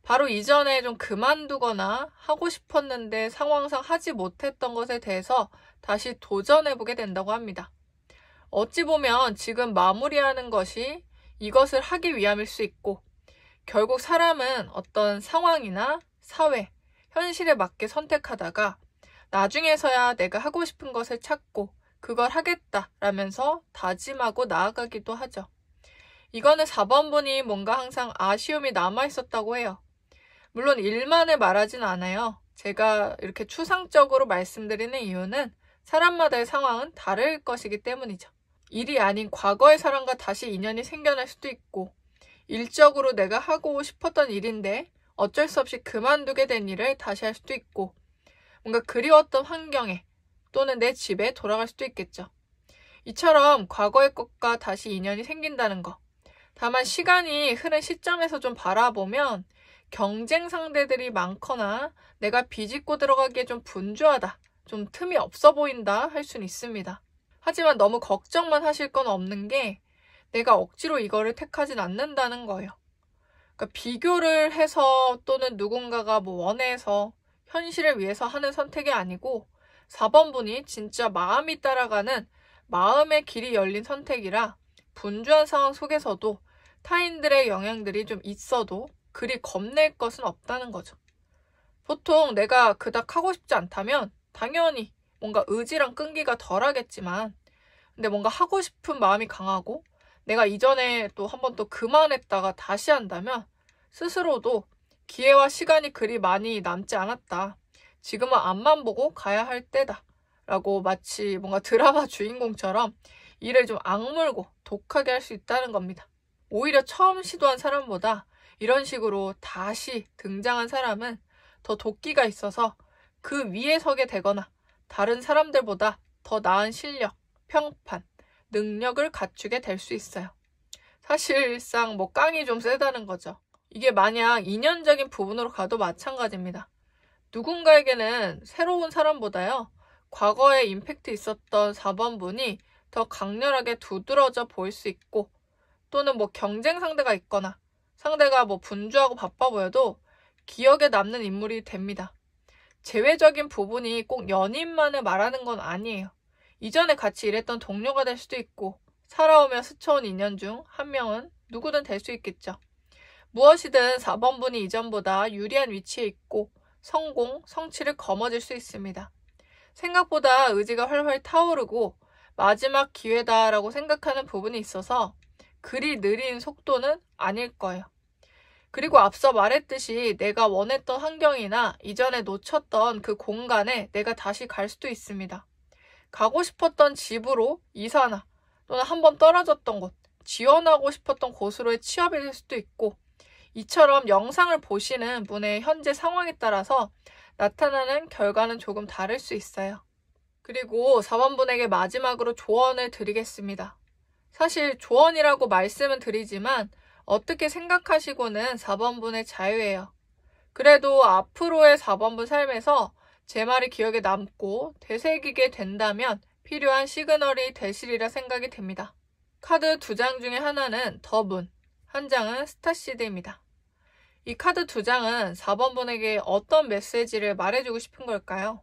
바로 이전에 좀 그만두거나 하고 싶었는데 상황상 하지 못했던 것에 대해서 다시 도전해보게 된다고 합니다. 어찌 보면 지금 마무리하는 것이 이것을 하기 위함일 수 있고, 결국 사람은 어떤 상황이나 사회, 현실에 맞게 선택하다가 나중에서야 내가 하고 싶은 것을 찾고 그걸 하겠다라면서 다짐하고 나아가기도 하죠. 이거는 4번분이 뭔가 항상 아쉬움이 남아있었다고 해요. 물론 일만을 말하진 않아요. 제가 이렇게 추상적으로 말씀드리는 이유는 사람마다의 상황은 다를 것이기 때문이죠. 일이 아닌 과거의 사람과 다시 인연이 생겨날 수도 있고, 일적으로 내가 하고 싶었던 일인데 어쩔 수 없이 그만두게 된 일을 다시 할 수도 있고, 뭔가 그리웠던 환경에 또는 내 집에 돌아갈 수도 있겠죠. 이처럼 과거의 것과 다시 인연이 생긴다는 거. 다만 시간이 흐른 시점에서 좀 바라보면 경쟁 상대들이 많거나 내가 비집고 들어가기에 좀 분주하다, 좀 틈이 없어 보인다 할 수는 있습니다. 하지만 너무 걱정만 하실 건 없는 게 내가 억지로 이거를 택하진 않는다는 거예요. 그러니까 비교를 해서 또는 누군가가 뭐 원해서 현실을 위해서 하는 선택이 아니고 4번분이 진짜 마음이 따라가는 마음의 길이 열린 선택이라 분주한 상황 속에서도 타인들의 영향들이 좀 있어도 그리 겁낼 것은 없다는 거죠. 보통 내가 그닥 하고 싶지 않다면 당연히 뭔가 의지랑 끈기가 덜하겠지만 근데 뭔가 하고 싶은 마음이 강하고 내가 이전에 또 한 번 또 그만했다가 다시 한다면 스스로도 기회와 시간이 그리 많이 남지 않았다. 지금은 앞만 보고 가야 할 때다. 라고 마치 뭔가 드라마 주인공처럼 일을 좀 악물고 독하게 할 수 있다는 겁니다. 오히려 처음 시도한 사람보다 이런 식으로 다시 등장한 사람은 더 도끼가 있어서 그 위에 서게 되거나 다른 사람들보다 더 나은 실력, 평판, 능력을 갖추게 될 수 있어요. 사실상 뭐 깡이 좀 세다는 거죠. 이게 만약 인연적인 부분으로 가도 마찬가지입니다. 누군가에게는 새로운 사람보다요, 과거에 임팩트 있었던 4번분이 더 강렬하게 두드러져 보일 수 있고 또는 뭐 경쟁 상대가 있거나 상대가 뭐 분주하고 바빠 보여도 기억에 남는 인물이 됩니다. 제외적인 부분이 꼭 연인만을 말하는 건 아니에요. 이전에 같이 일했던 동료가 될 수도 있고 살아오며 스쳐온 인연 중 한 명은 누구든 될 수 있겠죠. 무엇이든 4번분이 이전보다 유리한 위치에 있고 성공, 성취를 거머쥘 수 있습니다. 생각보다 의지가 활활 타오르고 마지막 기회다라고 생각하는 부분이 있어서 그리 느린 속도는 아닐 거예요. 그리고 앞서 말했듯이 내가 원했던 환경이나 이전에 놓쳤던 그 공간에 내가 다시 갈 수도 있습니다. 가고 싶었던 집으로 이사나 또는 한번 떨어졌던 곳, 지원하고 싶었던 곳으로의 취업이 될 수도 있고 이처럼 영상을 보시는 분의 현재 상황에 따라서 나타나는 결과는 조금 다를 수 있어요. 그리고 4번분에게 마지막으로 조언을 드리겠습니다. 사실 조언이라고 말씀은 드리지만 어떻게 생각하시고는 4번분의 자유예요. 그래도 앞으로의 4번분 삶에서 제 말이 기억에 남고 되새기게 된다면 필요한 시그널이 되시리라 생각이 됩니다. 카드 2장 중에 하나는 더 문, 한 장은 스타시드입니다. 이 카드 2장은 4번분에게 어떤 메시지를 말해주고 싶은 걸까요?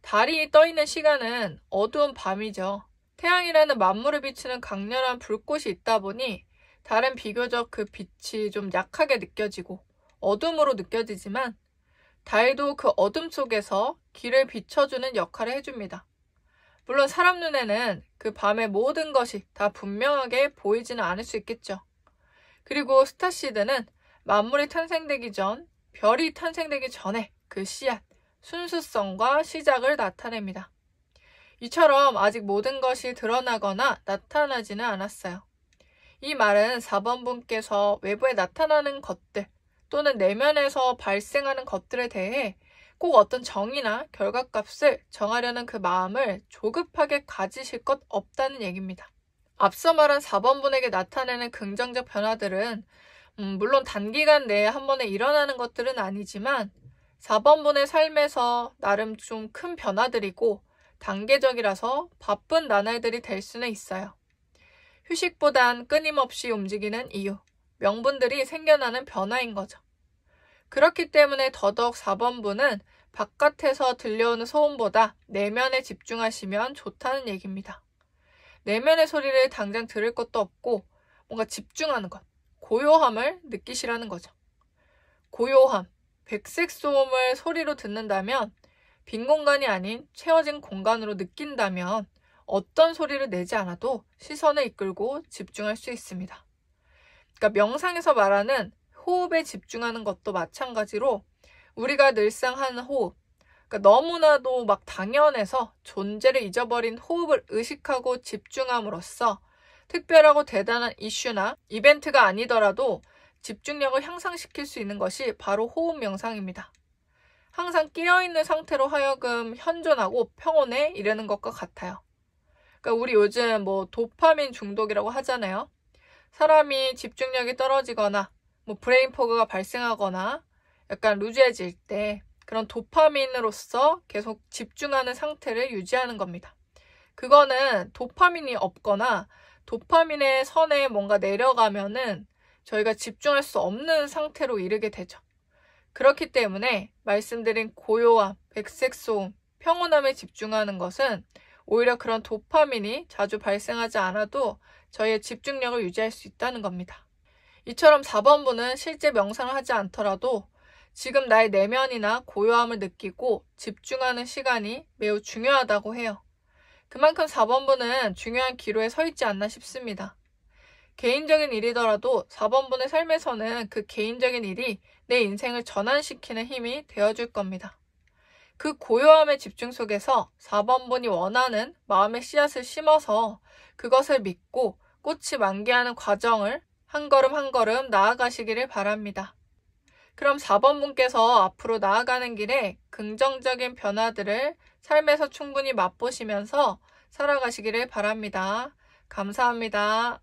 달이 떠있는 시간은 어두운 밤이죠. 태양이라는 만물을 비추는 강렬한 불꽃이 있다 보니 달은 비교적 그 빛이 좀 약하게 느껴지고 어둠으로 느껴지지만 달도 그 어둠 속에서 길을 비춰주는 역할을 해줍니다. 물론 사람 눈에는 그 밤의 모든 것이 다 분명하게 보이지는 않을 수 있겠죠. 그리고 스타시드는 만물이 탄생되기 전, 별이 탄생되기 전에 그 씨앗, 순수성과 시작을 나타냅니다. 이처럼 아직 모든 것이 드러나거나 나타나지는 않았어요. 이 말은 4번분께서 외부에 나타나는 것들 또는 내면에서 발생하는 것들에 대해 꼭 어떤 정의나 결과값을 정하려는 그 마음을 조급하게 가지실 것 없다는 얘기입니다. 앞서 말한 4번분에게 나타내는 긍정적 변화들은 물론 단기간 내에 한 번에 일어나는 것들은 아니지만 4번분의 삶에서 나름 좀 큰 변화들이고 단계적이라서 바쁜 나날들이 될 수는 있어요. 휴식보단 끊임없이 움직이는 이유, 명분들이 생겨나는 변화인 거죠. 그렇기 때문에 더더욱 4번분은 바깥에서 들려오는 소음보다 내면에 집중하시면 좋다는 얘기입니다. 내면의 소리를 당장 들을 것도 없고 뭔가 집중하는 것, 고요함을 느끼시라는 거죠. 고요함, 백색 소음을 소리로 듣는다면 빈 공간이 아닌 채워진 공간으로 느낀다면 어떤 소리를 내지 않아도 시선을 이끌고 집중할 수 있습니다. 그러니까 명상에서 말하는 호흡에 집중하는 것도 마찬가지로 우리가 늘상 하는 호흡, 그러니까 너무나도 막 당연해서 존재를 잊어버린 호흡을 의식하고 집중함으로써 특별하고 대단한 이슈나 이벤트가 아니더라도 집중력을 향상시킬 수 있는 것이 바로 호흡 명상입니다. 항상 깨어있는 상태로 하여금 현존하고 평온에 이르는 것과 같아요. 그러니까 우리 요즘 뭐 도파민 중독이라고 하잖아요. 사람이 집중력이 떨어지거나 뭐 브레인 포그가 발생하거나 약간 루즈해질 때 그런 도파민으로서 계속 집중하는 상태를 유지하는 겁니다. 그거는 도파민이 없거나 도파민의 선에 뭔가 내려가면은 저희가 집중할 수 없는 상태로 이르게 되죠. 그렇기 때문에 말씀드린 고요함, 백색소음, 평온함에 집중하는 것은 오히려 그런 도파민이 자주 발생하지 않아도 저희의 집중력을 유지할 수 있다는 겁니다. 이처럼 4번분은 실제 명상을 하지 않더라도 지금 나의 내면이나 고요함을 느끼고 집중하는 시간이 매우 중요하다고 해요. 그만큼 4번분은 중요한 기로에 서 있지 않나 싶습니다. 개인적인 일이더라도 4번분의 삶에서는 그 개인적인 일이 내 인생을 전환시키는 힘이 되어줄 겁니다. 그 고요함의 집중 속에서 4번분이 원하는 마음의 씨앗을 심어서 그것을 믿고 꽃이 만개하는 과정을 한 걸음 한 걸음 나아가시기를 바랍니다. 그럼 4번분께서 앞으로 나아가는 길에 긍정적인 변화들을 삶에서 충분히 맛보시면서 살아가시기를 바랍니다. 감사합니다.